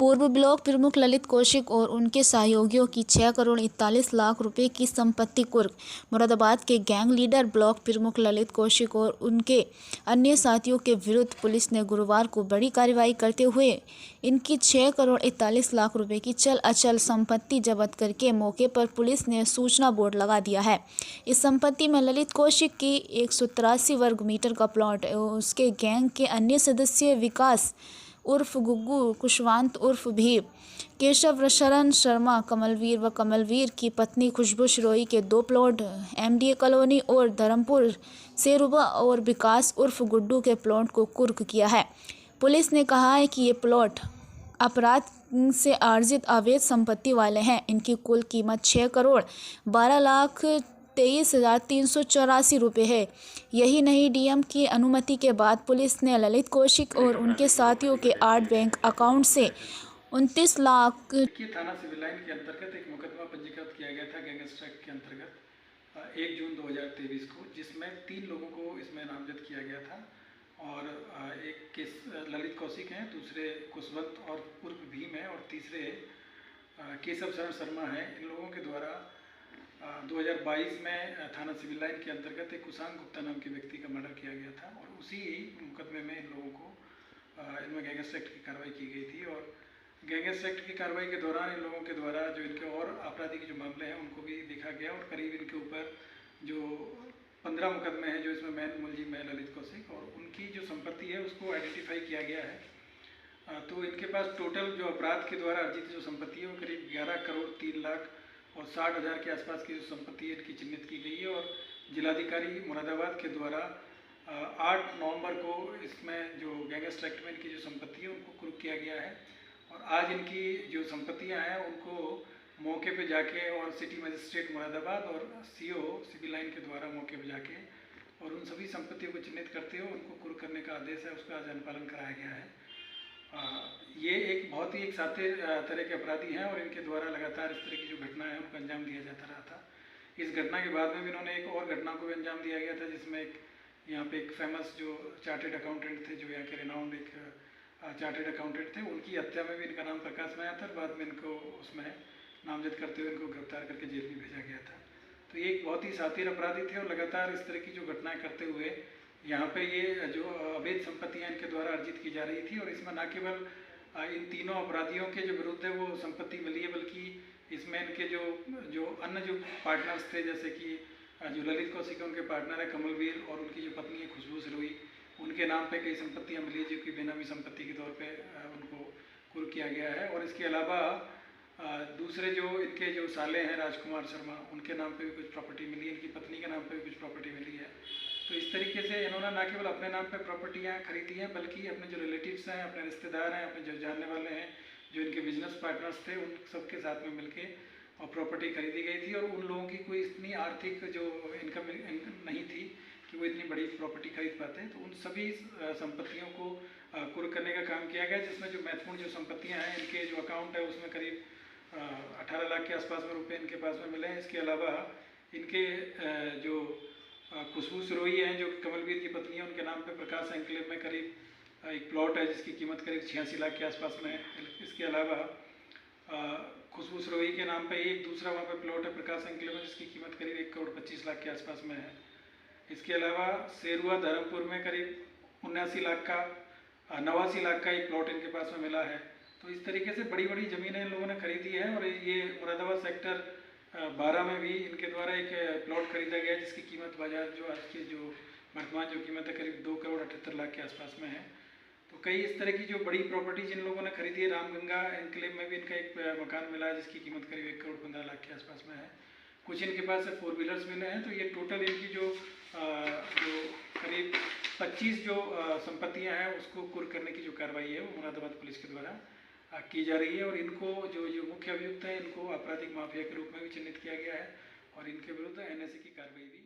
पूर्व ब्लॉक प्रमुख ललित कौशिक और उनके सहयोगियों की 6 करोड़ 41 लाख रुपए की संपत्ति कुर्क। मुरादाबाद के गैंग लीडर ब्लॉक प्रमुख ललित कौशिक और उनके अन्य साथियों के विरुद्ध पुलिस ने गुरुवार को बड़ी कार्रवाई करते हुए इनकी 6 करोड़ 41 लाख रुपए की चल अचल संपत्ति जब्त करके मौके पर पुलिस ने सूचना बोर्ड लगा दिया है। इस संपत्ति में ललित कौशिक की 183 वर्ग मीटर का प्लॉट, उसके गैंग के अन्य सदस्य विकास उर्फ गुग्गू, कुशवंत उर्फ भीम, केशव शरण शर्मा, कमलवीर व कमलवीर की पत्नी खुशबू श्रोई के 2 प्लॉट एमडीए कॉलोनी और धर्मपुर सेरुबा और विकास उर्फ गुड्डू के प्लॉट को कुर्क किया है। पुलिस ने कहा है कि ये प्लॉट अपराध से अर्जित अवैध संपत्ति वाले हैं। इनकी कुल कीमत 6 करोड़ 12,23,384 रुपये है। यही नहीं, डीएम की अनुमति के बाद पुलिस ने ललित कौशिक और उनके साथियों के 8 बैंक अकाउंट से 29 लाख थाना सिविल लाइन के अंतर्गत एक मुकदमा पंजीकृत किया गया था गैंगस्टर एक्ट के अंतर्गत 1 जून 2023 को, जिसमें 3 लोगों को इसमें नामजद किया गया था और एक केस ललित कौशिक हैं, दूसरे कुशवंत और उर्फ भीम है और तीसरे केशव शरण शर्मा हैं। इन लोगों के द्वारा 2022 में थाना सिविल लाइन के अंतर्गत एक कुशांग गुप्ता नाम के व्यक्ति का मर्डर किया गया था और उसी मुकदमे में इन लोगों को इनमें गैंगस्टर एक्ट की कार्रवाई की गई थी। और गैंगस्टर एक्ट की कार्रवाई के दौरान इन लोगों के द्वारा जो इनके और आपराधिक जो मामले हैं उनको भी देखा गया और करीब इनके ऊपर जो 15 मुकदमे हैं जो इसमें मेन मुलजिम है ललित कौशिक और उनकी जो संपत्ति है उसको आइडेंटिफाई किया गया है। तो इनके पास टोटल जो अपराध के द्वारा अर्जित जो संपत्ति है वो करीब 11 करोड़ 3 लाख और 60 हज़ार के आसपास की जो संपत्ति है इनकी चिन्हित की गई है। और जिलाधिकारी मुरादाबाद के द्वारा 8 नवंबर को इसमें जो गैंगस्टर एक्ट में इनकी जो संपत्ति है उनको कुर्क किया गया है और आज इनकी जो संपत्तियां हैं उनको मौके पे जाके और सिटी मजिस्ट्रेट मुरादाबाद और सीओ सिविल लाइन के द्वारा मौके पे जाके और उन सभी संपत्तियों को चिन्हित करते हुए उनको कुर्क करने का आदेश है, उसका आज अनुपालन कराया गया है। ये एक बहुत ही एक साथी तरह के अपराधी हैं और इनके द्वारा लगातार इस तरह की जो घटनाएं हैं उनको अंजाम दिया जाता रहा था। इस घटना के बाद में भी इन्होंने एक और घटना को भी अंजाम दिया गया था जिसमें एक यहाँ पे एक फेमस जो चार्टेड अकाउंटेंट थे, जो यहाँ के रिनाउंड एक चार्टेड अकाउंटेंट थे, उनकी हत्या में भी इनका नाम प्रकाश में आया था और बाद में इनको उसमें नामजद करते हुए इनको गिरफ्तार करके जेल में भेजा गया था। तो ये एक बहुत ही साथी अपराधी थे और लगातार इस तरह की जो घटनाएं करते हुए यहाँ पे ये जो अवैध संपत्तियाँ इनके द्वारा अर्जित की जा रही थी और इसमें न केवल इन तीनों अपराधियों के जो विरुद्ध है वो संपत्ति मिली है, बल्कि इसमें इनके जो अन्य जो पार्टनर्स थे, जैसे कि जो ललित कौशिक उनके पार्टनर है कमलवीर और उनकी जो पत्नी है खुशबू श्रोई, उनके नाम पे कई संपत्तियां मिली जो कि बेनामी संपत्ति के तौर पे उनको कुर्क किया गया है। और इसके अलावा दूसरे जो इनके जो साले हैं राजकुमार शर्मा, उनके नाम पे भी कुछ प्रॉपर्टी मिली है, इनकी पत्नी के नाम पे भी कुछ प्रॉपर्टी मिली है। तो इस तरीके से इन्होंने न केवल अपने नाम पे प्रॉपर्टियाँ खरीदी हैं बल्कि अपने जो रिलेटिव्स हैं, अपने रिश्तेदार हैं, अपने जो जानने वाले हैं, जो इनके बिजनेस पार्टनर्स थे, उन सबके साथ में मिलके और प्रॉपर्टी खरीदी गई थी। और उन लोगों की कोई इतनी आर्थिक जो इनकम नहीं थी कि वो इतनी बड़ी प्रॉपर्टी खरीद पाते हैं, तो उन सभी संपत्तियों को कुर्क करने का काम किया गया, जिसमें जो महत्वपूर्ण जो संपत्तियां हैं, इनके जो अकाउंट है उसमें करीब 18 लाख के आसपास में रुपये इनके पास में मिले हैं। इसके अलावा इनके जो खुशबू श्रोई हैं जो कमलवीर की पत्नी है, उनके नाम पे प्रकाश एनक्लेव में करीब एक प्लॉट है जिसकी कीमत करीब 86 लाख के आसपास में है। इसके अलावा खुशबू श्रोई के नाम पे एक दूसरा वहाँ पे प्लॉट है प्रकाश एनक्लेव में जिसकी कीमत करीब 1 करोड़ 25 लाख के आसपास में है। इसके अलावा सेरुआ धर्मपुर में करीब 89 लाख का 89 लाख का एक प्लॉट इनके पास में मिला है। तो इस तरीके से बड़ी बड़ी ज़मीनें इन लोगों ने खरीदी है। और ये मुरादाबाद सेक्टर 12 में भी इनके द्वारा एक प्लॉट खरीदा गया जिसकी कीमत बाजार जो आज की जो वर्तमान जो कीमत है करीब 2 करोड़ 78 लाख के आसपास में है। तो कई इस तरह की जो बड़ी प्रॉपर्टीज इन लोगों ने खरीदी है। रामगंगा एनक्लेव में भी इनका एक मकान मिला है जिसकी कीमत करीब 1 करोड़ 15 लाख के आसपास में है। कुछ इनके पास 4 व्हीलर्स मिले हैं। तो ये टोटल इनकी जो करीब 25 जो संपत्तियां हैं उसको कुर्क करने की जो कार्रवाई है वो मुरादाबाद पुलिस के द्वारा की जा रही है। और इनको जो मुख्य अभियुक्त हैं इनको आपराधिक माफिया के रूप में भी चिन्हित किया गया है और इनके विरुद्ध एनएसए की कार्रवाई भी